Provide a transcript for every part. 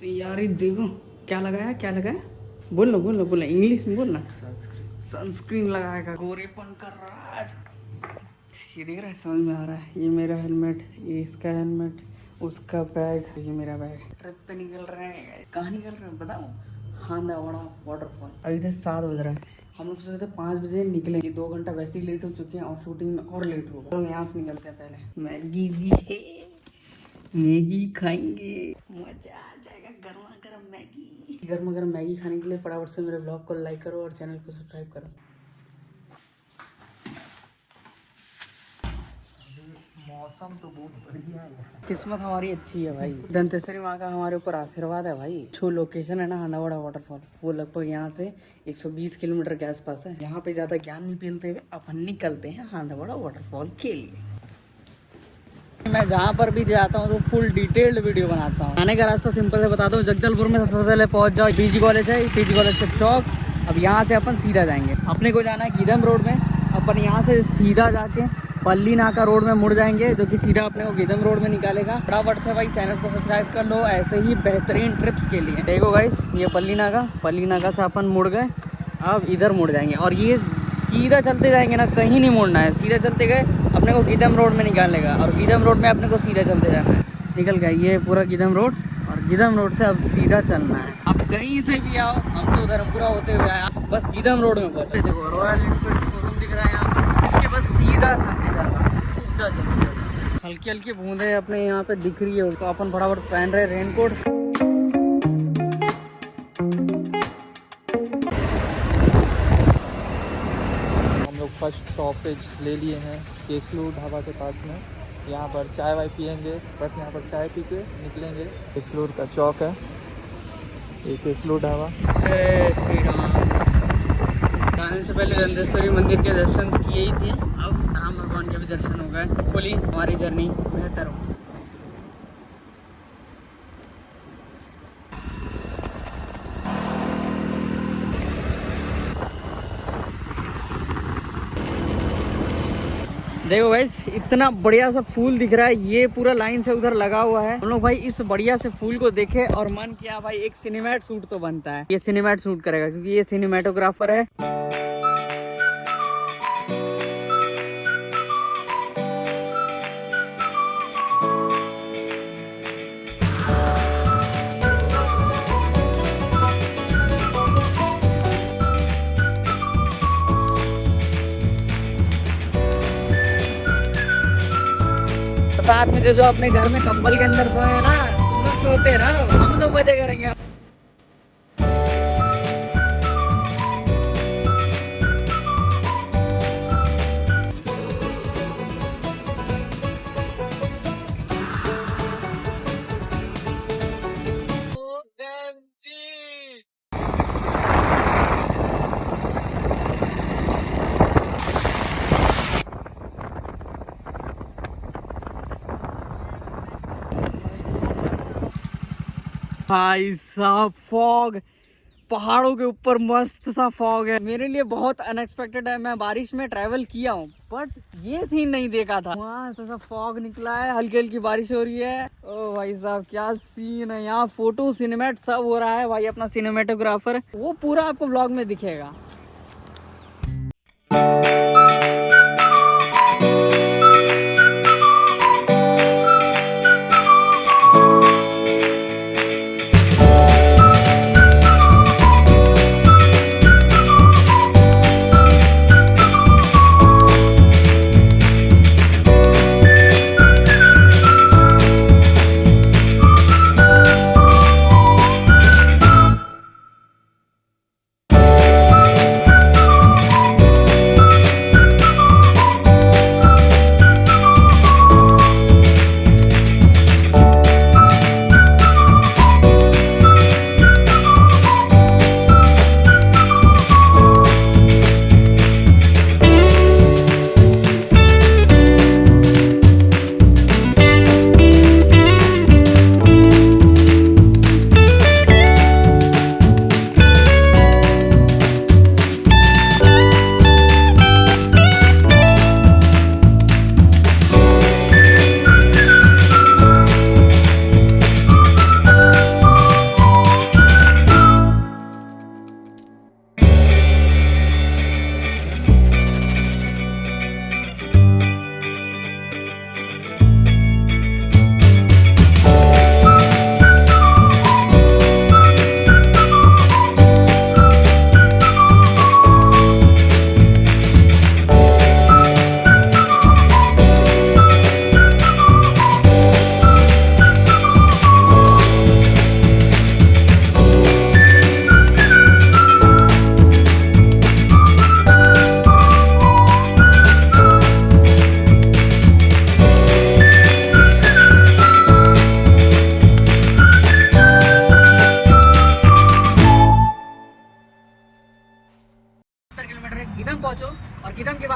यार ये देखो क्या लगाया बोल ना इंग्लिश में बोल ना। सनस्क्रीन लगाएगा, गोरेपन कर रहा है आज। ये देख रहा है, समझ में आ रहा है। ये मेरा हेलमेट, ये इसका हेलमेट, उसका बैग, ये मेरा बैग। ट्रिप पे निकल रहे हैं। कहाँ निकल रहे हैं बताओ? हांदावड़ा वाटरफॉल। अभी इधर 7 बज रहा है। हम लोग सोचे थे 5 बजे निकले। 2 घंटा वैसे ही लेट हो चुके हैं और शूटिंग में और लेट होगा। तो यहाँ से निकलते हैं। पहले मैगी भी है, मैगी खाएंगे, मजा आ जाएगा। गर्मा गर्म मैगी खाने के लिए फटाफट से मेरे ब्लॉग को लाइक करो और चैनल को सब्सक्राइब करो। मौसम तो बहुत बढ़िया है। किस्मत हमारी अच्छी है भाई। दंतेश्वरी माँ का हमारे ऊपर आशीर्वाद है भाई। जो लोकेशन है ना हांदावड़ा वाटरफॉल, वो लगभग यहाँ से 120 किलोमीटर के आसपास है। यहाँ पे ज्यादा ज्ञान नहीं फैलते हुए अपन निकलते हैं हांदावड़ा वाटरफॉल के लिए। मैं जहाँ पर भी जाता हूँ तो फुल डिटेल्ड वीडियो बनाता हूँ। आने का रास्ता सिंपल से बताता हूँ। जगदलपुर में सबसे पहले पहुँच जाओ, पीजी कॉलेज है, पीजी कॉलेज से चौक। अब यहाँ से अपन सीधा जाएंगे। अपने को जाना है गीदम रोड में। अपन यहाँ से सीधा जाके पल्ली नाका रोड में मुड़ जाएंगे, जो कि सीधा अपने को गीदम रोड में निकालेगा। फटाफट से भाई चैनल को सब्सक्राइब कर लो ऐसे ही बेहतरीन ट्रिप्स के लिए। देखो गाइस, ये पल्ली नाका से अपन मुड़ गए। अब इधर मुड़ जाएंगे और ये सीधा चलते जाएंगे ना, कहीं नहीं मुड़ना है। सीधा चलते गए अपने को गीदम रोड में निकालेगा और गीदम रोड में अपने को सीधा चलते जाना है। निकल गया ये पूरा गीदम रोड और गीदम रोड से अब सीधा चलना है। अब कहीं से भी आओ, हम तो धर्मपुरा होते हुए आया, बस गीदम रोड में पहुंचे। देखो रॉयल एनफील्ड शोरूम दिख रहा है यहाँ पर। इसके बस सीधा चलते जाना, सीधा चलते जाना। हल्की हल्की बूंदे अपने यहाँ पे दिख रही है, तो अपन फटाफट पहन रहे रेनकोट। फर्स्ट स्टॉपेज ले लिए हैं केसलू ढाबा के पास में। यहाँ पर चाय वाय पियेंगे, बस यहाँ पर चाय पी के निकलेंगे। केसलूर का चौक है ये, केसलू ढाबा। जय श्री राम। जाने से पहले दंतेश्वरी मंदिर के दर्शन किए ही थे, अब राम भगवान के भी दर्शन हो गए। फुली हमारी जर्नी बेहतर हो। देखो गाइस, इतना बढ़िया सा फूल दिख रहा है। ये पूरा लाइन से उधर लगा हुआ है। हम लोग भाई इस बढ़िया से फूल को देखे और मन किया भाई एक सिनेमैट शूट तो बनता है। ये सिनेमैट शूट करेगा क्योंकि ये सिनेमैटोग्राफर है। साथ में जो अपने घर में कंबल के अंदर सोए ना, तुम लोग सोते रहो, हम लोग मजे करेंगे। भाई साहब फॉग, पहाड़ों के ऊपर मस्त सा फॉग है। मेरे लिए बहुत अनएक्सपेक्टेड है। मैं बारिश में ट्रैवल किया हूँ बट ये सीन नहीं देखा था। वहाँ ऐसा फॉग निकला है, हल्की हल्की बारिश हो रही है। ओ भाई साहब क्या सीन है यहाँ। फोटो सिनेमैट सब हो रहा है भाई। अपना सिनेमेटोग्राफर वो पूरा आपको व्लॉग में दिखेगा।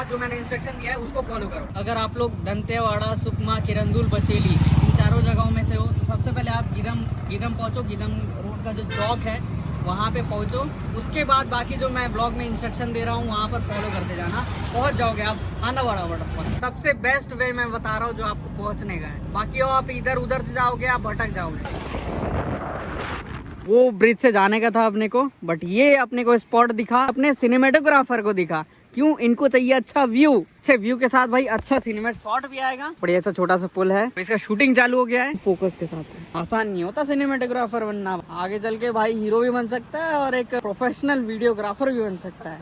बाद जो मैंने इंस्ट्रक्शन दिया है उसको फॉलो करो। अगर आप लोग दंतेवाड़ा, सुकमा, किरंदुल, बचेली इन चारों जगहों में से हो तो सबसे पहले आप गीदम पहुंचो। गीदम रोड का जो चौक है वहाँ पे पहुँचो। उसके बाद बाकी जो मैं ब्लॉग में इंस्ट्रक्शन दे रहा हूँ वहाँ पर फॉलो करते जाना, पहुँच जाओगे आप आंदावाड़ा वाटरफॉल। सबसे बेस्ट वे मैं बता रहा हूँ जो आपको पहुँचने का है। बाकी हो आप इधर उधर से जाओगे, आप भटक जाओगे। वो ब्रिज से जाने का था अपने को, बट ये अपने को स्पॉट दिखा, अपने सिनेमेटोग्राफर को दिखा। क्यों? इनको चाहिए अच्छा व्यू। अच्छे व्यू के साथ भाई अच्छा सिनेमेट शॉट भी आएगा। बढ़िया सा छोटा सा पुल है, इसका शूटिंग चालू हो गया है फोकस के साथ। आसान नहीं होता सिनेमेटोग्राफर बनना, आगे चल के भाई हीरो भी बन सकता है और एक प्रोफेशनल वीडियोग्राफर भी बन सकता है।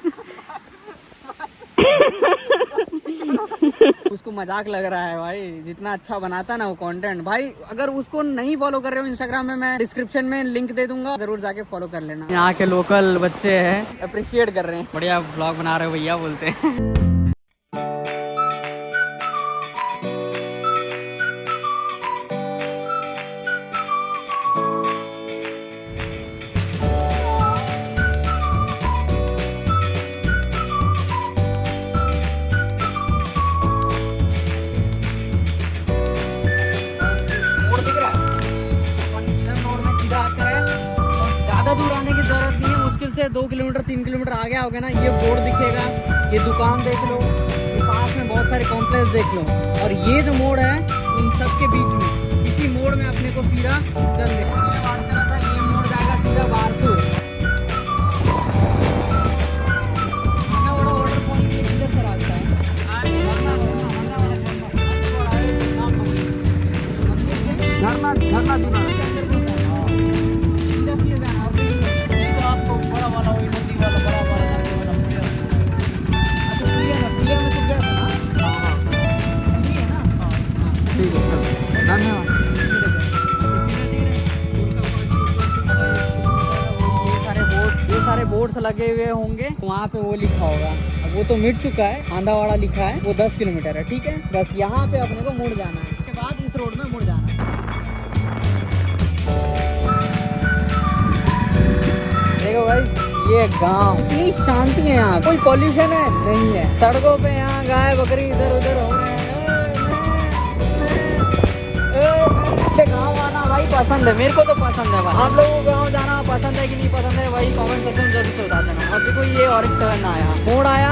उसको मजाक लग रहा है भाई, जितना अच्छा बनाता ना वो कंटेंट। भाई अगर उसको नहीं फॉलो कर रहे हो इंस्टाग्राम में, मैं डिस्क्रिप्शन में लिंक दे दूंगा, जरूर जाके फॉलो कर लेना। यहाँ के लोकल बच्चे हैं, अप्रिशिएट कर रहे हैं। बढ़िया ब्लॉग बना रहे हो भैया बोलते हैं। दूर आने की जरूरत नहीं है, मुश्किल से 2 किलोमीटर 3 किलोमीटर आगे आओगे ना, ये बोर्ड दिखेगा, ये दुकान देख लो, ये पास में बहुत सारे कॉम्प्लेक्स देख लो, और ये जो मोड़ है उन सब के बीच में, इसी मोड़ में अपने को सीधा चल देना। ये मोड़ जाएगा सीधा बारसूर। वाटरफॉल के इधर से रास्ता है। झरना झरना दूना सारे बोर्ड्स लगे हुए होंगे, वहाँ पे वो लिखा होगा। अब वो तो मिट चुका है, आंदावाड़ा लिखा है, वो 10 किलोमीटर है, ठीक है। बस यहाँ पे अपने को मुड़ जाना है, उसके बाद इस रोड में मुड़ जाना है। देखो भाई ये गांव, इतनी शांति है यहाँ, कोई पॉल्यूशन है नहीं है। सड़कों पे यहाँ गाय बकरी इधर उधर हो रहे हैं। गाँव आना भाई पसंद है, मेरे को तो पसंद है भाई। आप लोगों को गाँव जाना पसंद है कि नहीं पसंद है भाई कमेंट सेक्शन में जरूर बता देना। अब देखो ये और एक टर्न आया, मोड़ आया,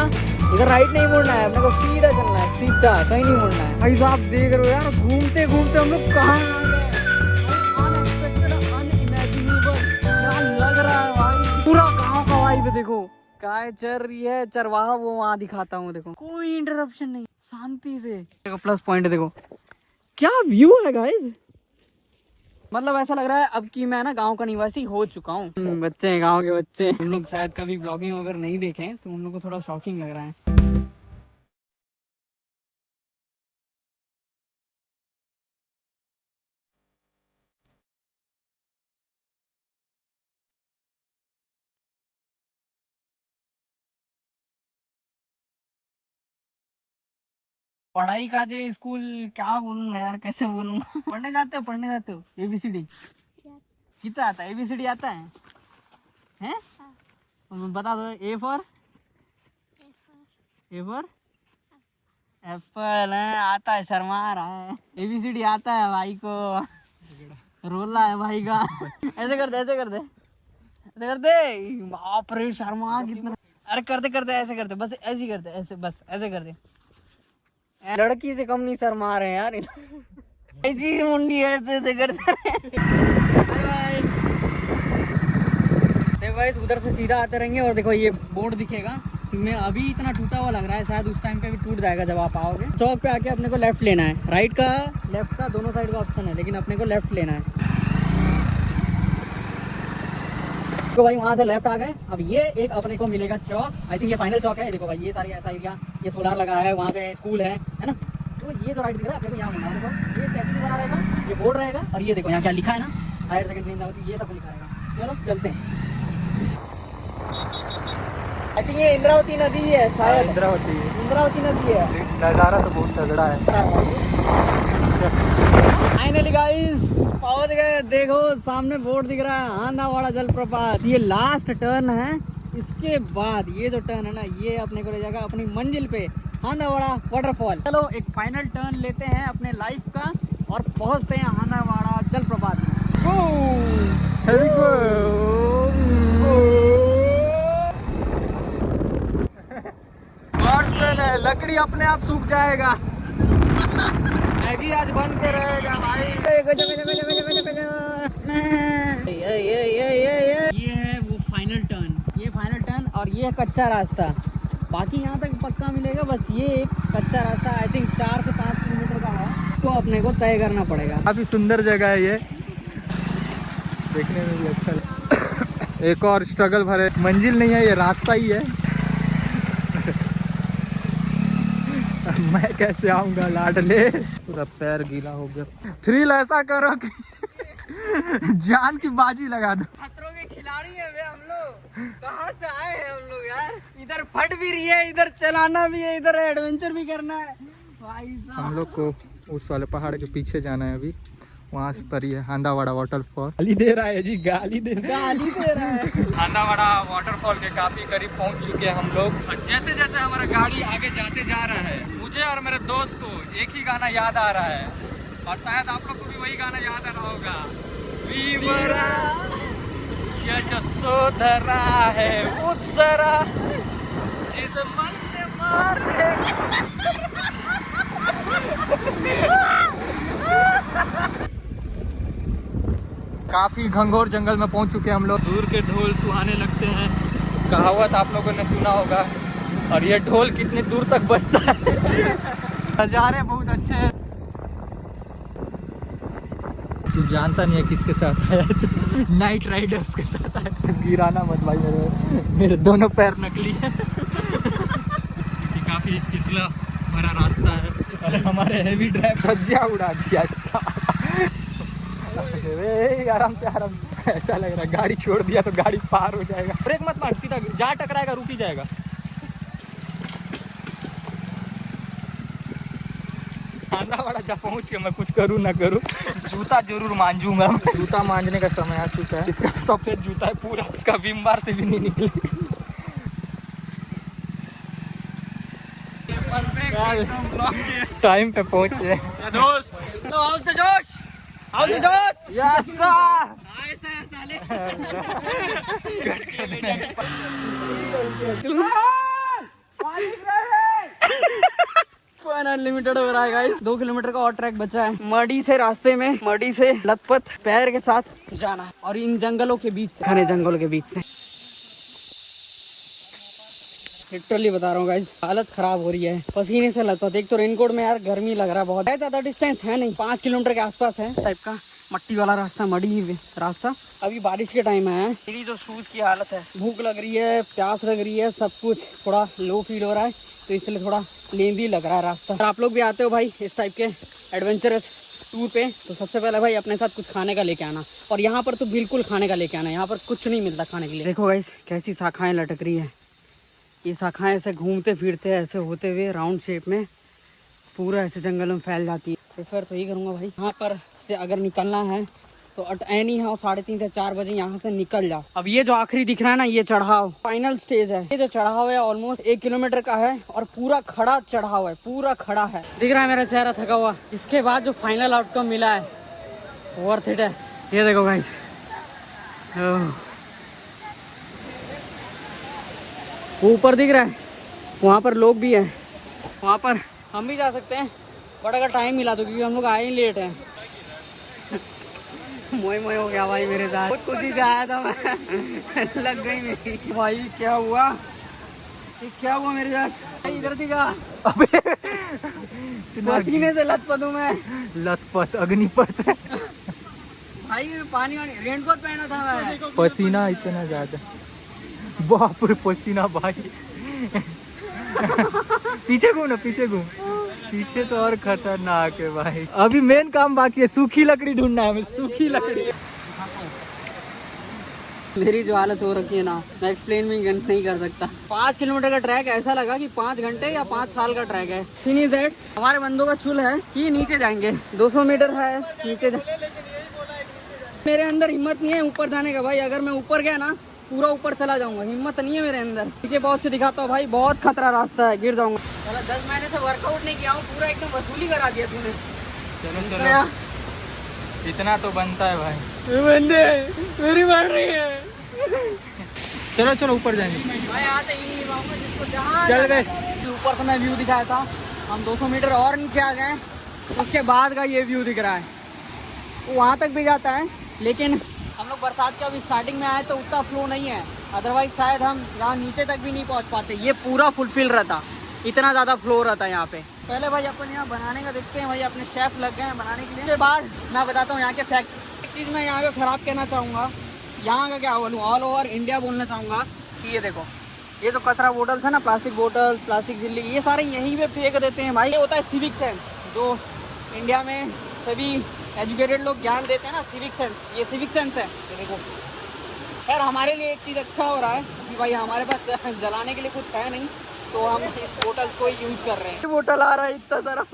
इधर राइट नहीं मुड़ना है अपने को, सीधा चलना है, सीधा, कहीं नहीं मुड़ना है। भाई आप देख रहे हो यार, घूमते घूमते हम लोग कहाँ लग रहा है भाई, पूरा गाँव का वाइब। देखो गाय चर रही है, चरवाहा वो वहाँ दिखाता हूँ। देखो कोई इंटरप्शन नहीं, शांति से। देखो प्लस पॉइंट देखो क्या व्यू है गाइस, मतलब ऐसा लग रहा है अब कि मैं ना गांव का निवासी हो चुका हूँ। बच्चे हैं गांव के बच्चे, उन लोग शायद कभी ब्लॉगिंग अगर नहीं देखे तो उन लोग को थोड़ा शॉकिंग लग रहा है। पढ़ाई का जो स्कूल क्या बोलूंगा यार, कैसे बोलूंगा। पढ़ने जाते हो ABCD कितना आता है? ABCD आता है हैं? बता दो। A फॉर एप्पल है, आता है, शर्मा रहा है। ABCD आता है भाई को, रोला है भाई का। ऐसे कर दे बाप रे, शर्मा कितना। अरे करते ऐसे करते, बस ऐसे ही करते, ऐसे बस ऐसे करते। लड़की से कम नहीं शर्मा रहे हैं यार। ऐसी मुंडी ऐसे करते। बाय देखो गाइस, उधर से सीधा आते रहेंगे और देखो ये बोर्ड दिखेगा। मैं अभी इतना टूटा हुआ लग रहा है, शायद उस टाइम पे भी टूट जाएगा जब आप आओगे। चौक पे आके अपने को लेफ्ट लेना है, राइट का लेफ्ट का दोनों साइड का ऑप्शन है, लेकिन अपने को लेफ्ट लेना है। तो भाई वहाँ से लेफ्ट आ गए। अब ये एक अपने को मिलेगा चौक, आई थिंक ये फाइनल चौक है। देखो भाई ये सारी ऐसा एरिया, ये सोलार लगा है, वहाँ पे स्कूल है ना। तो ये जो राइट दिख रहा है अपने को यहाँ मिलना है। देखो ये स्टैचू बना रहेगा, ये बोर्ड रहेगा, और ये देखो यहाँ क्या लिखा है ना, हायर सेकेंडरी इंद्रावती, ये सब लिखा रहेगा। चलो चलते हैं। आई थिंक ये इंद्रावती नदी है शायद, इंद्रावती नदी है। नज़ारा तो बहुत तगड़ा है। फाइनली गाइस पहुंच गए। देखो सामने बोर्ड दिख रहा है, आंदावाड़ा जलप्रपात। ये लास्ट टर्न है, इसके बाद ये जो टर्न है ना, ये अपने को ले जाएगा अपनी मंजिल पे, हांदावाड़ा वाटरफॉल। चलो एक फाइनल टर्न लेते हैं अपने लाइफ का और पहुंचते हैं हांदावाड़ा जलप्रपात में। लकड़ी अपने आप सूख जाएगा। मैगी आज बन के रहेगा भाई। ये है वो फाइनल टर्न, ये फाइनल टर्न और ये है कच्चा रास्ता। बाकी यहाँ तक पक्का मिलेगा, बस ये एक कच्चा रास्ता आई थिंक 4 से 5 किलोमीटर का है, तो अपने को तय करना पड़ेगा। काफी सुंदर जगह है ये, देखने में भी अच्छा लगा। एक और स्ट्रगल भरे मंजिल नहीं है, ये रास्ता ही है। मैं कैसे आऊंगा लाडले, पूरा पैर गीला हो गया। थ्रिल ऐसा करो कि जान की बाजी लगा दो। खतरों के खिलाड़ी हैं वे हम लोग, कहाँ से आए हैं हम लोग यार। इधर फट भी रही है, इधर चलाना भी है, इधर एडवेंचर भी करना है भाई साहब। हम लोग को उस वाले पहाड़ के पीछे जाना है अभी, वहाँ से पर ये हांदावाड़ा वाटरफॉल। गाली दे रहा है जी, गाली दे रहा है। हांदावाड़ा वाटरफॉल के काफी करीब पहुँच चुके हैं हम लोग। और जैसे जैसे हमारा गाड़ी आगे जाते जा रहा है, मुझे और मेरे दोस्त को एक ही गाना याद आ रहा है, और शायद आप लोग को भी वही गाना याद आ रहा होगा। सोधरा है उत्सरा जिस मन ने मारे। काफी घंघोर जंगल में पहुंच चुके हैं हम लोग। दूर के ढोल सुहाने लगते हैं, कहावत आप लोगों ने सुना होगा। और ये ढोल कितनी दूर तक बजता है। नजारे बहुत अच्छे हैं। तू जानता नहीं है किसके साथ आया, नाइट राइडर्स के साथ आया। गिराना मत भाई, मेरे दोनों पैर नकली है। काफी फिसला भरा रास्ता है और हमारे हेवी ड्राइव धज्जियां उड़ा दिया। आराम से आराम, ऐसा लग रहा है गाड़ी छोड़ दिया तो गाड़ी पार हो जाएगा। ब्रेक मत मार, सीधा जहाँ टकराएगा रुक ही जाएगा। हांदावाड़ा जहाँ पहुँच के मैं कुछ करूँ ना करूँ, जूता जरूर मांजूंगा। जूता मांजने का समय आ चुका है। इसका तो सफेद जूता है पूरा, इसका विम बार से भी नहीं निकली। टाइम पे पहुँचे दोस्त। यस अनलिमिटेड हो रहा है गाइस। 2 किलोमीटर का और ट्रैक बचा है। मडी से रास्ते में, मडी से लथपथ पैर के साथ जाना है, और इन जंगलों के बीच से, घने जंगलों के बीच से। लिटरली बता रहा हूँ गाइस, हालत खराब हो रही है, पसीने से लथपथ। एक तो रेनकोट में यार गर्मी लग रहा है बहुत। ज्यादा डिस्टेंस है नहीं, 5 किलोमीटर के आसपास है टाइप का मट्टी वाला रास्ता, मडी रास्ता। अभी बारिश के टाइम है, मेरी जो शूज की हालत है, भूख लग रही है, प्यास लग रही है, सब कुछ थोड़ा लो फील हो रहा है, तो इसलिए थोड़ा लेंदी लग रहा है रास्ता। अगर आप लोग भी आते हो भाई इस टाइप के एडवेंचरस टूर पे, तो सबसे पहले भाई अपने साथ कुछ खाने का लेके आना। और यहाँ पर तो बिल्कुल खाने का लेके आना, यहाँ पर कुछ नहीं मिलता खाने के लिए। देखो गाइस कैसी शाखाएं लटक रही है। ये शाखाएं ऐसे घूमते फिरते ऐसे होते हुए राउंड शेप में पूरा ऐसे जंगल में फैल जाती है। प्रेफर तो यही करूँगा भाई, यहाँ पर से अगर निकलना है तो अट एनी हाउ 3:30 से 4 बजे यहाँ से निकल जाओ। अब ये जो आखिरी दिख रहा है ना, ये चढ़ाव फाइनल स्टेज है। ये जो चढ़ाव है ऑलमोस्ट 1 किलोमीटर का है, और पूरा खड़ा चढ़ाव है, पूरा खड़ा है। दिख रहा है मेरा चेहरा थका हुआ। इसके बाद जो फाइनल आउटकम मिला है वर्थ इट है। ये देखो गाइस, ऊपर दिख रहा है, वहाँ पर लोग भी हैं, वहाँ पर हम भी जा सकते हैं, बट अगर टाइम मिला तो, क्योंकि हम लोग आए ही लेट हैं। मोए मोए हो गया भाई मेरे साथ, बहुत खुशी से आया था मैं। लग गई मेरी भाई। क्या हुआ, ये क्या हुआ मेरे साथ? इधर दिखा, अबे पसीने से लथपथ हूँ मैं। लथपथ अग्निपथ भाई। पानी वानी रेनकोट पहना था मैं, पसीना इतना ज्यादा, बाप रे पसीना भाई। पीछे घूम ना, पीछे घूम, पीछे तो और खतरनाक है भाई। अभी मेन काम बाकी है, सूखी लकड़ी ढूंढना है हमें, सूखी लकड़ी। मेरी जो हालत हो रखी है ना, मैं एक्सप्लेन भी नहीं कर सकता। 5 किलोमीटर का ट्रैक ऐसा लगा कि 5 घंटे या 5 साल का ट्रैक है। सीन इज दैट हमारे बंदों का चुल है कि नीचे जाएंगे, 200 मीटर है नीचे। मेरे अंदर हिम्मत नहीं है ऊपर जाने का भाई। अगर मैं ऊपर गया ना पूरा ऊपर चला जाऊंगा, हिम्मत नहीं है मेरे अंदर। पीछे बहुत से दिखाता हूँ भाई, बहुत खतरा रास्ता है, गिर जाऊंगा। चलो 10 महीने से वर्कआउट नहीं किया हूँ, पूरा एकदम वसूली करा दिया तूने। चलो चलो, इतना तो बनता है भाई। बंदे मेरी बढ़ रही है। चलो चलो ऊपर जाएंगे मैं यहाँ से ही रहूंगा, जिसको जहाँ चल गए। ऊपर से मैं व्यू दिखाया था, हम 200 मीटर और नीचे आ गए, उसके बाद का ये व्यू दिख रहा है, वो वहाँ तक भी जाता है। लेकिन हम लोग बरसात के अभी स्टार्टिंग में आए तो उतना फ्लो नहीं है, अदरवाइज शायद हम यहाँ नीचे तक भी नहीं पहुँच पाते। ये पूरा फुलफिल रहता, इतना ज़्यादा फ्लो रहता है यहाँ पे। पहले भाई अपन यहाँ बनाने का देखते हैं, भाई अपने शेफ लग गए हैं बनाने के लिए। उसके बाद मैं बताता हूँ यहाँ के फैक्ट। एक चीज़ मैं यहाँ का ख़राब कहना चाहूँगा, यहाँ का क्या बोलूँ, ऑल ओवर इंडिया बोलना चाहूँगा कि ये देखो, ये तो कचरा बोतल था ना, प्लास्टिक बोतल, प्लास्टिक झिल्ली, ये सारे यहीं पे फेंक देते हैं भाई। ये होता है सिविक सेंस, जो इंडिया में सभी एजुकेटेड लोग ज्ञान देते हैं ना, सिविक सेंस, ये सिविक सेंस है। ये देखो, खैर हमारे लिए एक चीज़ अच्छा हो रहा है कि भाई हमारे पास जलाने के लिए कुछ है नहीं, तो हम इस बोतल को यूज़ कर रहे हैं। बोतल आ रहा है इतना सारा।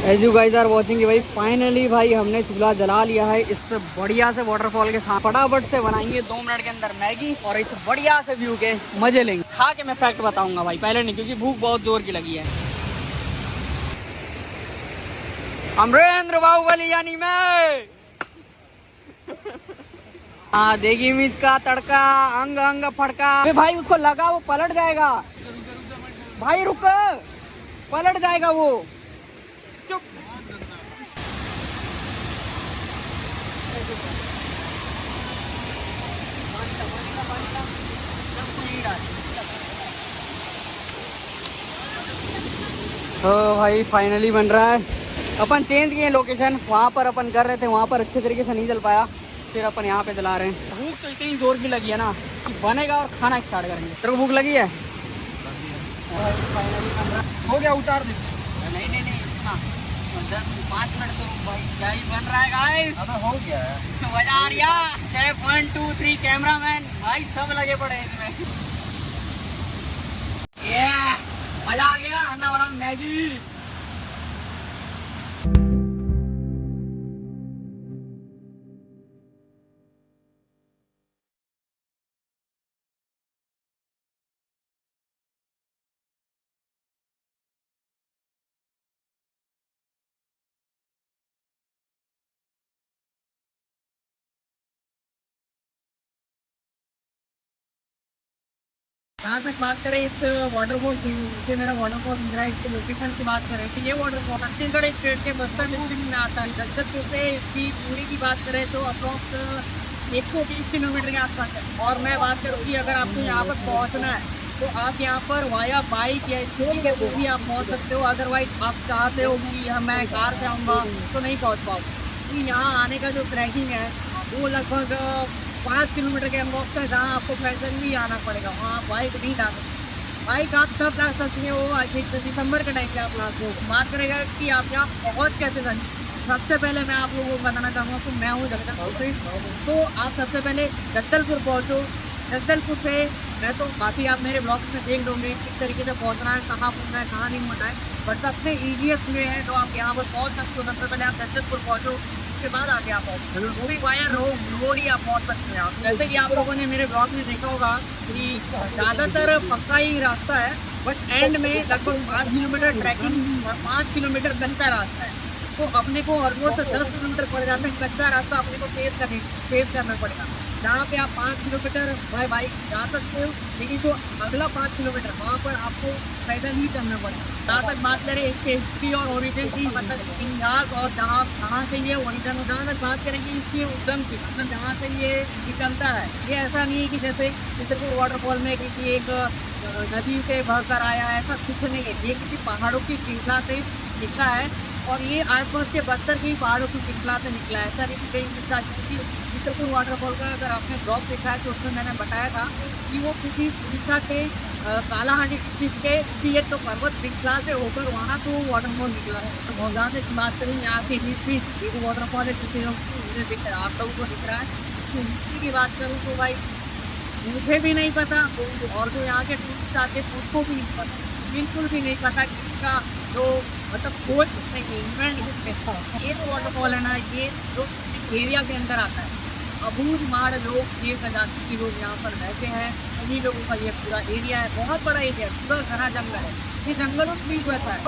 As you guys are watching, भाई फाइनली भाई हमने चूल्हा जला लिया है। इस बढ़िया से वाटरफॉल के साथ फटाफट से बनाएंगे 2 मिनट के अंदर मैगी, और इस बढ़िया से व्यू के मजे लेंगे। खा के मैं फैक्ट बताऊंगा भाई, पहले नहीं, क्योंकि भूख बहुत जोर की लगी है। अमरेंद्र बाहुबली यानी मैं। हाँ, देगी मिर्च का तड़का, अंग अंग फड़का। भाई उसको लगा, वो पलट जाएगा भाई, रुक, पलट जाएगा वो, चुप। तो भाई फाइनली बन रहा है। अपन चेंज किए लोकेशन, वहाँ पर अपन कर रहे थे, वहाँ पर अच्छे तरीके से नहीं चल पाया, फिर अपन यहाँ पे चला रहे हैं। भूख तो इतनी जोर की लगी है ना कि बनेगा और खाना स्टार्ट करेंगे। तेरे को भूख लगी है? हो गया, उतार दे। नहीं नहीं नहीं, इतना 5 मिनट तो भाई, क्या ही बन रहा है गाइस। हो गया है, मजा आ रहा है। शेफ 1 2 3 कैमरामैन भाई सब लगे पड़े इसमें। ये मजा आ गया, खाना वाला मैगी। कहाँ तक बात करें इस वाटरफॉल की, इससे मेरा वाटरफॉल दिख रहा है, इसके लोकेशन की बात करें तो ये वाटरफॉल छत्तीसगढ़ स्टेट के बस्तर डिस्ट्रिक्ट में आता है। जगदलपुर से इसकी दूरी की बात करें तो अप्रॉक्स 120 किलोमीटर के आसपास है। और मैं बात करूँ कि अगर आपको यहाँ पर पहुँचना है तो आप यहाँ पर वाया बाइक या स्कूटी के थ्रू भी आप पहुँच सकते हो। अदरवाइज आप चाहते हो कि मैं कार से आऊँगा तो नहीं पहुँच पाओ, क्योंकि यहाँ आने का जो ट्रैकिंग है वो लगभग 5 किलोमीटर के अनवॉक है, जहाँ आपको पैदल भी आना पड़ेगा, वहाँ आप बाइक नहीं ला सकते। बाइक आप तब ला सकते हो आई थिंक दिसंबर के टाइम पे आप ला सकते हो। बात करेगा कि आप यहाँ पहुँच कैसे जाएंगे, सबसे पहले मैं आप लोगों को बताना चाहूँगा कि मैं हूँ जगदलपुर से। तो आप सबसे पहले जगदलपुर पहुँचो। जगदलपुर से मैं तो बाकी आप मेरे ब्लॉग्स में देख लोगे किस तरीके से पहुँचना है, कहाँ पहुँचना है, कहाँ नहीं पहुँचना है, बट सबसे ईजीएस्ट वे है तो आप यहाँ पर पहुँच सकते हो। सबसे पहले आप जगदलपुर पहुँचो, उसके बाद आगे आप पहुँचो, वो भी वाया रोड ही आप पहुँच सकते हैं। जैसे कि आप लोगों ने मेरे ब्लॉग में देखा होगा कि ज़्यादातर पक्का ही रास्ता है, बट एंड में लगभग 5 किलोमीटर ट्रैकिंग और 5 किलोमीटर कच्चा रास्ता है। तो अपने को ऑलमोस्ट 10 किलोमीटर पड़ जाता है कच्चा रास्ता, अपने को फेस करना पड़ेगा। जहाँ पे आप 5 किलोमीटर बाय बाइक जा सकते हो, लेकिन जो अगला 5 किलोमीटर वहाँ पर आपको पैदल ही चलना पड़ेगा। जहाँ तक बात करें इसके हिस्ट्री और ओरिजिन की, मतलब इतिहास और कहाँ से ये ओरिजिन, जहाँ तक बात करें कि इसकी उद्गम की, मतलब जहाँ से ये निकलता है, ये ऐसा नहीं है कि जैसे चित्रकूट वाटरफॉल में किसी एक नदी से बहकर आया है, ऐसा कुछ नहीं है। ये किसी पहाड़ों की श्रृंखला से निकला है, और ये आसपास के बस्तर की पहाड़ों की श्रृंखला से निकला है। ऐसा नहीं कहीं चित्रकूट वाटरफॉल का अगर आपने ब्लॉग देखा है तो उसमें मैंने बताया था कि वो किसी उड़ीसा के कालाहांडी डिस्ट्रिक्ट के किसी एक तो पर्वत श्रृंखला से होकर वहाँ तो वाटरफॉल निकला है। तो जहाँ से बात करें यहाँ की हिस्ट्री, एक वाटरफॉल है जिसे मुझे दिख रहा है, आप लोगों को दिख रहा है। तो हिस्ट्री की बात करूँ तो भाई मुझे भी नहीं पता, और जो यहाँ के टूरिस्ट आते हैं उसको भी नहीं पता, बिल्कुल भी नहीं पता कि इसका जो मतलब कोई इन्वेंट ये जो वाटरफॉल है ना, ये जो एरिया के अंदर आता है, अबूझ माड़ लोग 1,000 की लोग यहाँ पर रहते हैं, उन्हीं लोगों का ये पूरा एरिया है, बहुत बड़ा एरिया है, पूरा घना जंगल है। ये जंगल में भी वैसा है,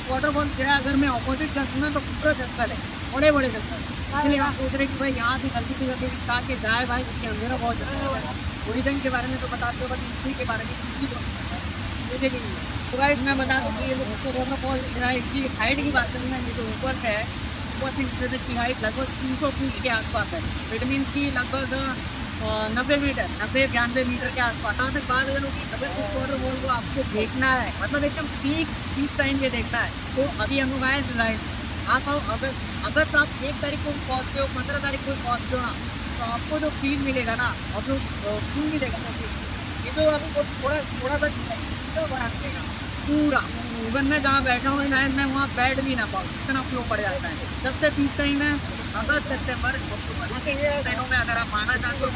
वाटरफॉल गिरा, अगर मैं ऑपोजिट करती हूँ तो पूरा जंगल है, बड़े बड़े जंगल। इसलिए आप सोच रहे कि भाई यहाँ से गलती से गलती निकाल के जाए भाई, क्योंकि अंधेरा बहुत ज़्यादा है। ओरिजिन के बारे में तो बताते हो, बट हिस्ट्री के बारे में कुछ भी तो मुझे नहीं है। तो गाइस मैं बता दूँ कि ये जो वाटरफॉल है, इसकी हाइट की बात करें ना, ये जो ऊपर है, ऊपर से की हाइट लगभग 300 फीट के आसपास है। इट मीन की लगभग 90-92 मीटर के आसपास। यहाँ तक बात करूँ कि अगर इस वाटरफॉल को आपको देखना है, मतलब एकदम पीक टाइम पे देखना है, तो अभी हम आए जुलाई आप आओ। अगर आप 1 तारीख को पहुँचते हो, 15 तारीख को पहुँचते हो ना, तो आपको जो फील मिलेगा ना, और जो फील मिलेगा ना, ये तो आपको थोड़ा सा बढ़ा देगा पूरा। इवन मैं जहाँ बैठा हूँ ना, मैं वहाँ बैठ भी ना पाऊँ, इतना फ्लो पड़ जाता है। सबसे पीक टाइम है अगस्त, सितंबर, अक्टूबर दिनों में। अगर आप माना चाहते हो,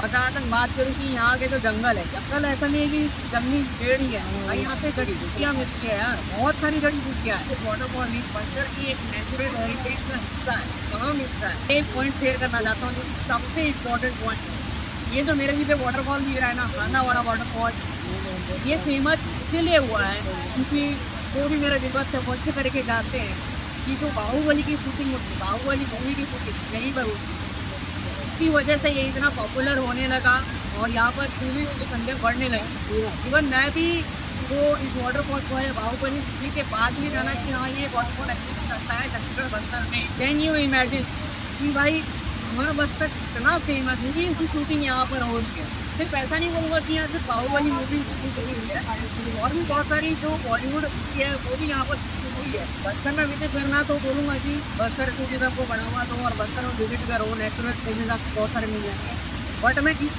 जहाँ तक बात करूँ कि यहाँ के जो जंगल है, जंगल ऐसा नहीं है कि जंगली पेड़ ही है, यहाँ पे जड़ी बूटियाँ मिलती है यार, बहुत सारी जड़ी बूटियाँ है। वाटरफॉल मीन कल्चर की एक नेचुरल हेरिटेज का हिस्सा है, कहाँ मिलता है। एक पॉइंट शेयर करना चाहता हूँ, जो सबसे इम्पोर्टेंट पॉइंट है, ये जो मेरे पीछे वाटरफॉल दिख रहा है ना, खानावाड़ा वाटरफॉल, ये फेमस इसीलिए हुआ है क्योंकि जो भी मेरा दिवस है वो अच्छे करके जाते हैं कि जो बाहुबली की शूटिंग होती है, बाहुबली मूवी की शूटिंग यहीं पर होती है। इसकी वजह से ये इतना पॉपुलर होने लगा और यहाँ पर टूरिस्ट की संख्या बढ़ने लगी। इवन मैं भी जो इस वाटरफॉल को है बाहुबली मूवी के बाद भी जाना कि हाँ ये वाटरफॉल एक्टिव करता है छत्तीसगढ़ बस्तर में। कैन यू इमेजिन कि भाई हमारा बस्तर इतना फेमस है कि इसकी शूटिंग यहाँ पर हो रही है। सिर्फ ऐसा नहीं बोलूँगा कि यहाँ सिर्फ बाहुबली मूवी शूटिंग हुई है, और भी बहुत सारी जो बॉलीवुड की है वो भी यहाँ पर शूटिंग हुई है। बस्तर में विजिट करना तो बोलूँगा कि बस्तर टूरिज्म को बढ़ावा दो और बस्तर में विजिट करो, नेचुरल प्लेसेज आपको बहुत सारे मिल जाएंगे। बट मैं इस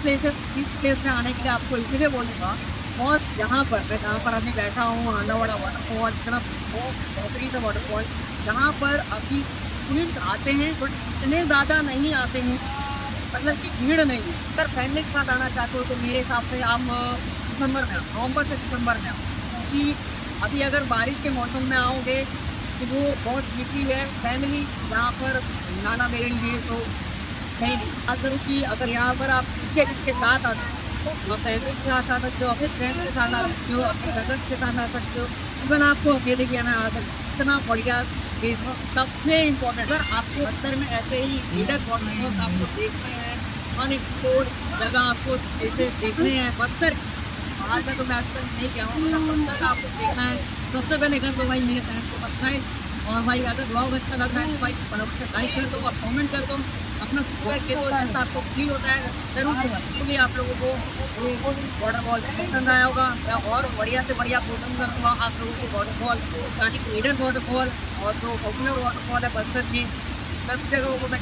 प्लेस में आने के लिए आपको इसीलिए बोलूँगा, बहुत यहाँ पर मैं जहाँ पर अभी बैठा हूँ, आंडावाड़ा वाटरफॉल, इतना बेहतरीन सा वाटरफॉल, जहाँ पर अभी टूरिस्ट आते हैं बट इतने ज़्यादा नहीं आते हैं, मतलब कि भीड़ नहीं है। अगर फैमिली के साथ आना चाहते हो तो मेरे हिसाब से आप दिसंबर में आओ, नवंबर से दिसंबर में आओ, क्योंकि अभी अगर बारिश के मौसम में आओगे तो वो बहुत मीठी है। फैमिली यहाँ पर नाना मेरे लिए तो नहीं। अगर कि अगर यहाँ पर आप किसके साथ आते हो तो आप फैमिली के साथ आ सकते हो, अपने फ्रेंड के साथ आ सकते हो, अपने कजन के साथ आ सकते हो, इवन आपको अकेले के आना आ सकते हो। इतना बढ़िया सबसे इम्पोर्टेंट, अगर आपको बस्तर में ऐसे ही लीडर वाटरफॉल्स आपको देखते हैं, अनएक्सप्लोर्ड जगह आपको ऐसे देखने हैं बस्तर, बाहर का तो मैं आज तक नहीं गया हूँ, बस्तर का आपको देखना है, सबसे पहले कर दो भाई मेरे चैनल को सब्सक्राइब। और भाई अगर ब्लॉग अच्छा लग रहा है तो भाई फटाफट से लाइक कर दो और कमेंट कर दो, अपना सब्सक्राइब के दो, जैसा आपको फ्री होता है जरूर क्योंकि आप लोगों को वाटरफॉल पसंद आया होगा। मैं और बढ़िया से बढ़िया पसंद करूँगा आप लोगों को वाटरफॉल, यानी लीडर वाटरफॉल और जो पॉपुलर वाटरफॉल है बस्तर की, सब जगहों को मैं